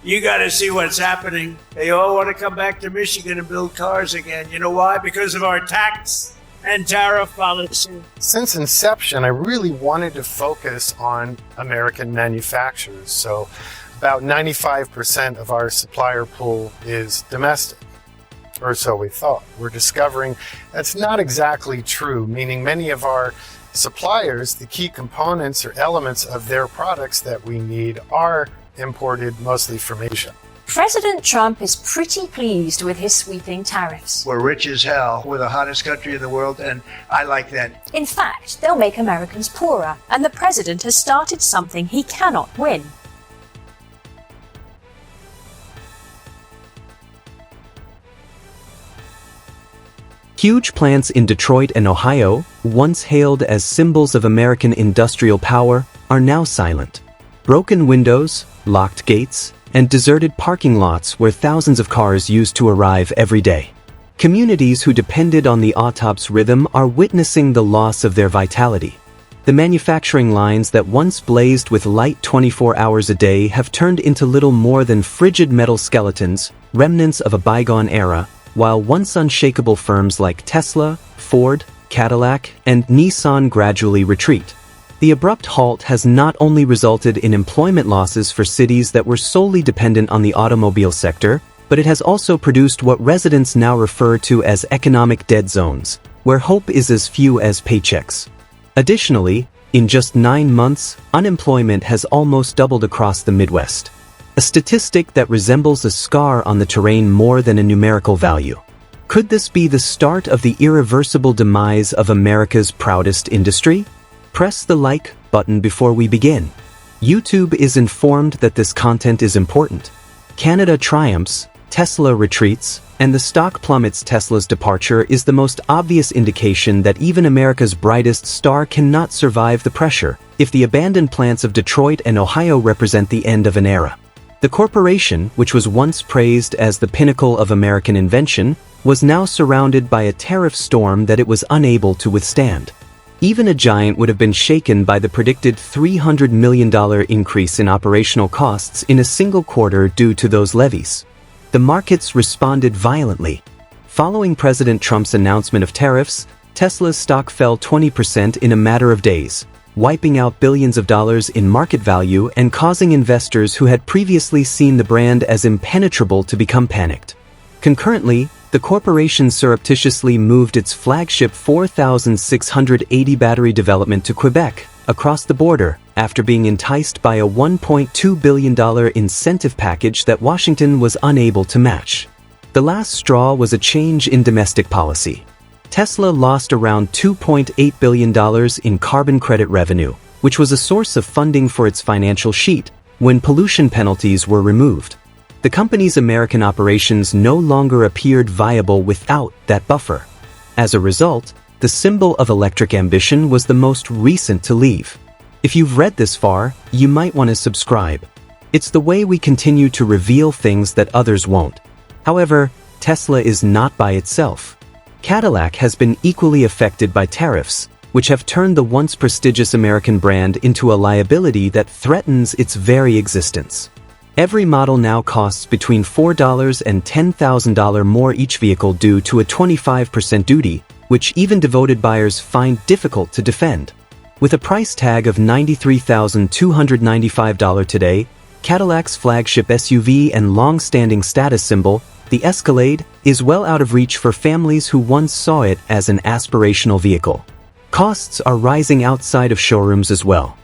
You got to see what's happening. They all want to come back to Michigan and build cars again. You know why? Because of our tax and tariff policy. Since inception, I really wanted to focus on American manufacturers. So about 95% of our supplier pool is domestic, or so we thought. We're discovering that's not exactly true, meaning many of our suppliers, the key components or elements of their products that we need are imported mostly from Asia. President Trump is pretty pleased with his sweeping tariffs. We're rich as hell. We're the hottest country in the world, and I like that. In fact, they'll make Americans poorer, and the president has started something he cannot win. Huge plants in Detroit and Ohio, once hailed as symbols of American industrial power, are now silent. Broken windows, locked gates, and deserted parking lots where thousands of cars used to arrive every day. Communities who depended on the autop's rhythm are witnessing the loss of their vitality. The manufacturing lines that once blazed with light 24 hours a day have turned into little more than frigid metal skeletons, remnants of a bygone era, while once unshakable firms like Tesla, Ford, Cadillac, and Nissan gradually retreat. The abrupt halt has not only resulted in employment losses for cities that were solely dependent on the automobile sector, but it has also produced what residents now refer to as economic dead zones, where hope is as few as paychecks. Additionally, in just 9 months, unemployment has almost doubled across the Midwest. A statistic that resembles a scar on the terrain more than a numerical value. Could this be the start of the irreversible demise of America's proudest industry? Press the like button before we begin. YouTube is informed that this content is important. Canada triumphs, Tesla retreats, and the stock plummets. Tesla's departure is the most obvious indication that even America's brightest star cannot survive the pressure, if the abandoned plants of Detroit and Ohio represent the end of an era. The corporation, which was once praised as the pinnacle of American invention, was now surrounded by a tariff storm that it was unable to withstand. Even a giant would have been shaken by the predicted $300 million increase in operational costs in a single quarter due to those levies. The markets responded violently. Following President Trump's announcement of tariffs, Tesla's stock fell 20% in a matter of days, wiping out billions of dollars in market value and causing investors who had previously seen the brand as impenetrable to become panicked. Concurrently, the corporation surreptitiously moved its flagship 4,680 battery development to Quebec, across the border, after being enticed by a $1.2 billion incentive package that Washington was unable to match. The last straw was a change in domestic policy. Tesla lost around $2.8 billion in carbon credit revenue, which was a source of funding for its financial sheet, when pollution penalties were removed. The company's American operations no longer appeared viable without that buffer. As a result, the symbol of electric ambition was the most recent to leave. If you've read this far, you might want to subscribe. It's the way we continue to reveal things that others won't. However, Tesla is not by itself. Cadillac has been equally affected by tariffs, which have turned the once prestigious American brand into a liability that threatens its very existence. Every model now costs between $4,000 and $10,000 more each vehicle due to a 25% duty, which even devoted buyers find difficult to defend. With a price tag of $93,295 today, Cadillac's flagship SUV and long-standing status symbol, the Escalade, is well out of reach for families who once saw it as an aspirational vehicle. Costs are rising outside of showrooms as well.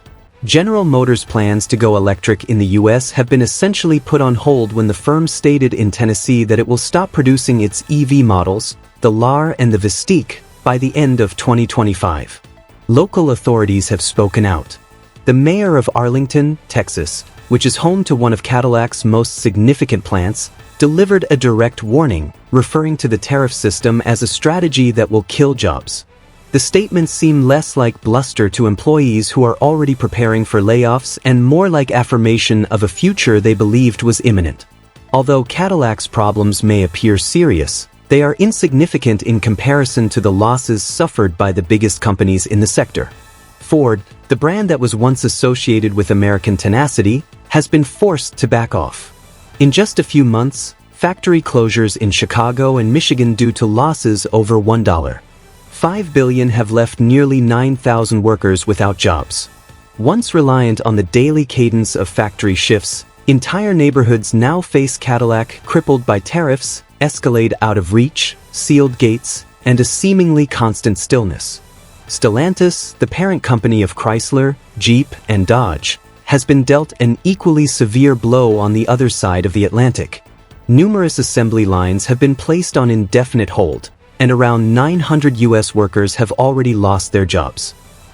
General Motors' plans to go electric in the U.S. have been essentially put on hold when the firm stated in Tennessee that it will stop producing its EV models, the LAR and the Vistique, by the end of 2025. Local authorities have spoken out. The mayor of Arlington, Texas, which is home to one of Cadillac's most significant plants, delivered a direct warning, referring to the tariff system as a strategy that will kill jobs. The statements seem less like bluster to employees who are already preparing for layoffs and more like affirmation of a future they believed was imminent. Although Cadillac's problems may appear serious, they are insignificant in comparison to the losses suffered by the biggest companies in the sector. Ford, the brand that was once associated with American tenacity, has been forced to back off. In just a few months, factory closures in Chicago and Michigan due to losses over $1.5 billion have left nearly 9,000 workers without jobs. Once reliant on the daily cadence of factory shifts, entire neighborhoods now face Cadillac crippled by tariffs, Escalade out of reach, sealed gates, and a seemingly constant stillness. Stellantis, the parent company of Chrysler, Jeep, and Dodge, has been dealt an equally severe blow on the other side of the Atlantic. Numerous assembly lines have been placed on indefinite hold, and around 900 U.S. workers have already lost their jobs.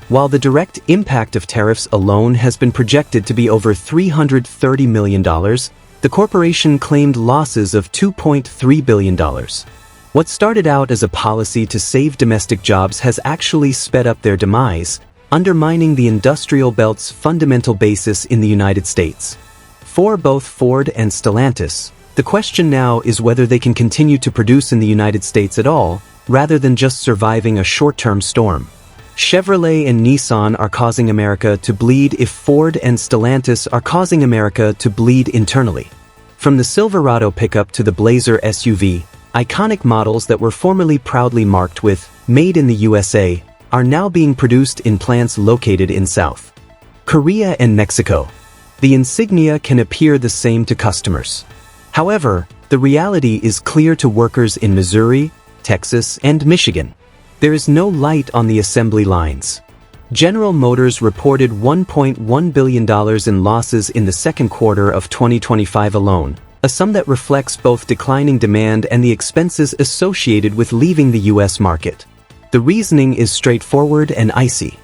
While the direct impact of tariffs alone has been projected to be over $330 million, the corporation claimed losses of $2.3 billion. What started out as a policy to save domestic jobs has actually sped up their demise, undermining the industrial belt's fundamental basis in the United States. For both Ford and Stellantis, the question now is whether they can continue to produce in the United States at all, rather than just surviving a short-term storm. Chevrolet and Nissan are causing America to bleed if Ford and Stellantis are causing America to bleed internally. From the Silverado pickup to the Blazer SUV, iconic models that were formerly proudly marked with "Made in the USA" are now being produced in plants located in South Korea and Mexico. The insignia can appear the same to customers. However, the reality is clear to workers in Missouri, Texas, and Michigan. There is no light on the assembly lines. General Motors reported $1.1 billion in losses in the second quarter of 2025 alone, a sum that reflects both declining demand and the expenses associated with leaving the U.S. market. The reasoning is straightforward and icy.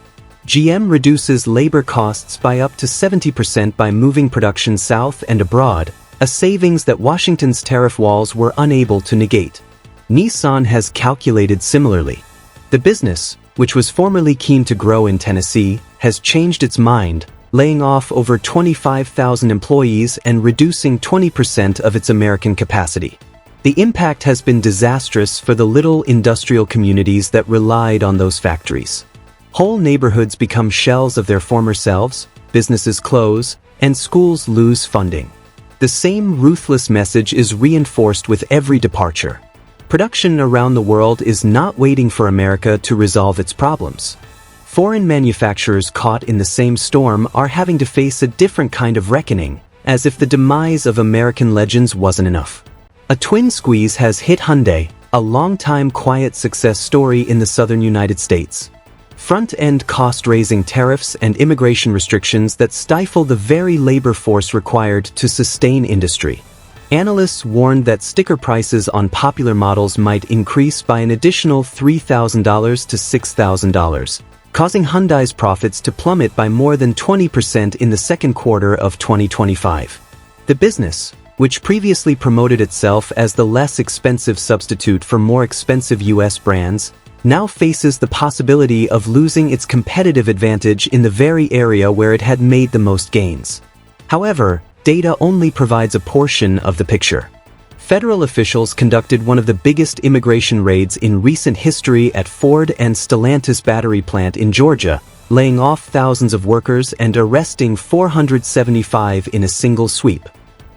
GM reduces labor costs by up to 70% by moving production south and abroad, a savings that Washington's tariff walls were unable to negate. Nissan has calculated similarly. The business, which was formerly keen to grow in Tennessee, has changed its mind, laying off over 25,000 employees and reducing 20% of its American capacity. The impact has been disastrous for the little industrial communities that relied on those factories. Whole neighborhoods become shells of their former selves, businesses close, and schools lose funding. The same ruthless message is reinforced with every departure. Production around the world is not waiting for America to resolve its problems. Foreign manufacturers caught in the same storm are having to face a different kind of reckoning, as if the demise of American legends wasn't enough. A twin squeeze has hit Hyundai, a long-time quiet success story in the southern United States. Front-end cost-raising tariffs and immigration restrictions that stifle the very labor force required to sustain industry. Analysts warned that sticker prices on popular models might increase by an additional $3,000 to $6,000, causing Hyundai's profits to plummet by more than 20% in the second quarter of 2025. The business, which previously promoted itself as the less expensive substitute for more expensive U.S. brands, now faces the possibility of losing its competitive advantage in the very area where it had made the most gains. However, data only provides a portion of the picture. Federal officials conducted one of the biggest immigration raids in recent history at Ford and Stellantis battery plant in Georgia, laying off thousands of workers and arresting 475 in a single sweep.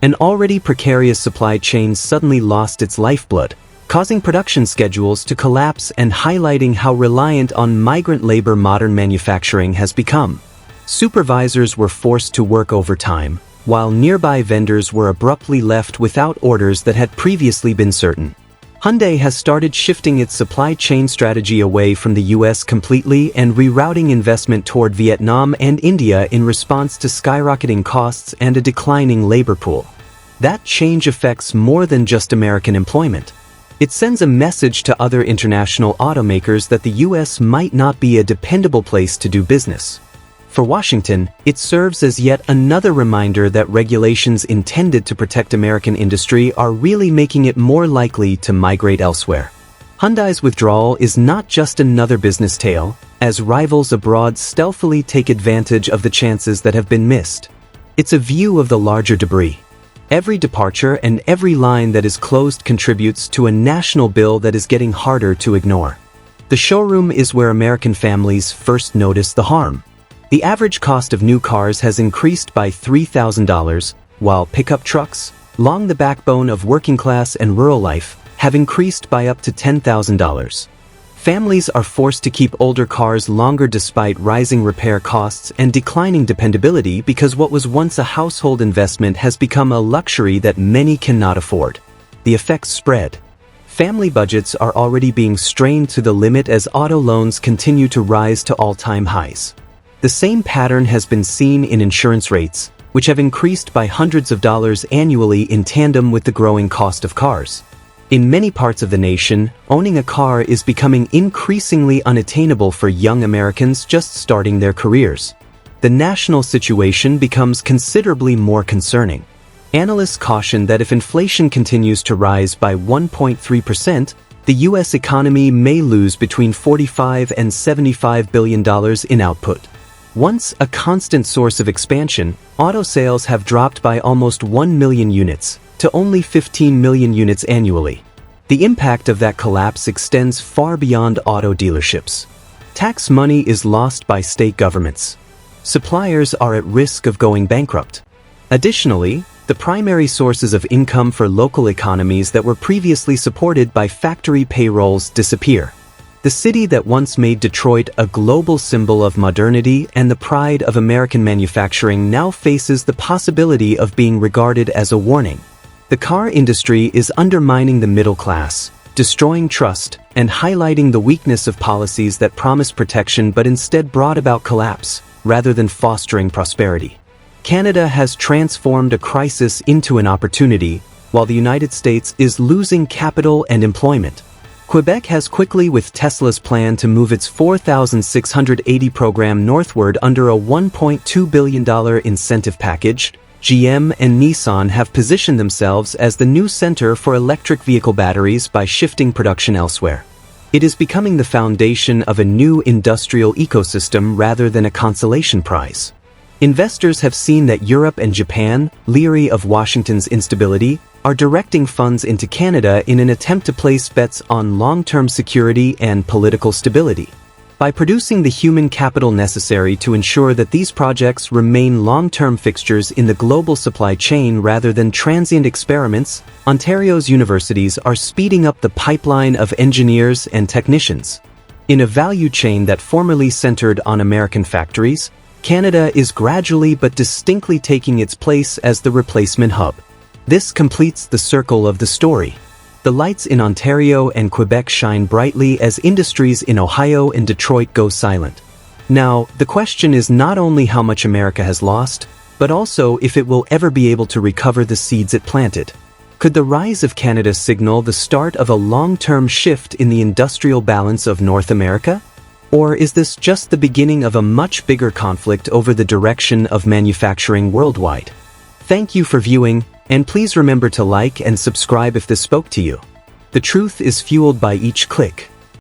An already precarious supply chain suddenly lost its lifeblood, causing production schedules to collapse and highlighting how reliant on migrant labor modern manufacturing has become. Supervisors were forced to work overtime, while nearby vendors were abruptly left without orders that had previously been certain. Hyundai has started shifting its supply chain strategy away from the US completely and rerouting investment toward Vietnam and India in response to skyrocketing costs and a declining labor pool. That change affects more than just American employment. It sends a message to other international automakers that the US might not be a dependable place to do business. For Washington, it serves as yet another reminder that regulations intended to protect American industry are really making it more likely to migrate elsewhere. Hyundai's withdrawal is not just another business tale, as rivals abroad stealthily take advantage of the chances that have been missed. It's a view of the larger debris. Every departure and every line that is closed contributes to a national bill that is getting harder to ignore. The showroom is where American families first notice the harm. The average cost of new cars has increased by $3,000, while pickup trucks, long the backbone of working class and rural life, have increased by up to $10,000. Families are forced to keep older cars longer despite rising repair costs and declining dependability because what was once a household investment has become a luxury that many cannot afford. The effects spread. Family budgets are already being strained to the limit as auto loans continue to rise to all-time highs. The same pattern has been seen in insurance rates, which have increased by hundreds of dollars annually in tandem with the growing cost of cars. In many parts of the nation, owning a car is becoming increasingly unattainable for young Americans just starting their careers. The national situation becomes considerably more concerning. Analysts caution that if inflation continues to rise by 1.3%, the U.S. economy may lose between $45 and $75 billion in output. Once a constant source of expansion, auto sales have dropped by almost 1 million units to only 15 million units annually. The impact of that collapse extends far beyond auto dealerships. Tax money is lost by state governments. Suppliers are at risk of going bankrupt. Additionally, the primary sources of income for local economies that were previously supported by factory payrolls disappear. The city that once made Detroit a global symbol of modernity and the pride of American manufacturing now faces the possibility of being regarded as a warning. The car industry is undermining the middle class, destroying trust, and highlighting the weakness of policies that promised protection but instead brought about collapse, rather than fostering prosperity. Canada has transformed a crisis into an opportunity, while the United States is losing capital and employment. Quebec has quickly with Tesla's plan to move its 4,680 program northward under a $1.2 billion incentive package. GM and Nissan have positioned themselves as the new center for electric vehicle batteries by shifting production elsewhere. It is becoming the foundation of a new industrial ecosystem rather than a consolation prize. Investors have seen that Europe and Japan, leery of Washington's instability, are directing funds into Canada in an attempt to place bets on long-term security and political stability. By producing the human capital necessary to ensure that these projects remain long-term fixtures in the global supply chain rather than transient experiments, Ontario's universities are speeding up the pipeline of engineers and technicians. In a value chain that formerly centered on American factories, Canada is gradually but distinctly taking its place as the replacement hub. This completes the circle of the story. The lights in Ontario and Quebec shine brightly as industries in Ohio and Detroit go silent. Now, the question is not only how much America has lost, but also if it will ever be able to recover the seeds it planted. Could the rise of Canada signal the start of a long-term shift in the industrial balance of North America? Or is this just the beginning of a much bigger conflict over the direction of manufacturing worldwide? Thank you for viewing, and please remember to like and subscribe if this spoke to you. The truth is fueled by each click.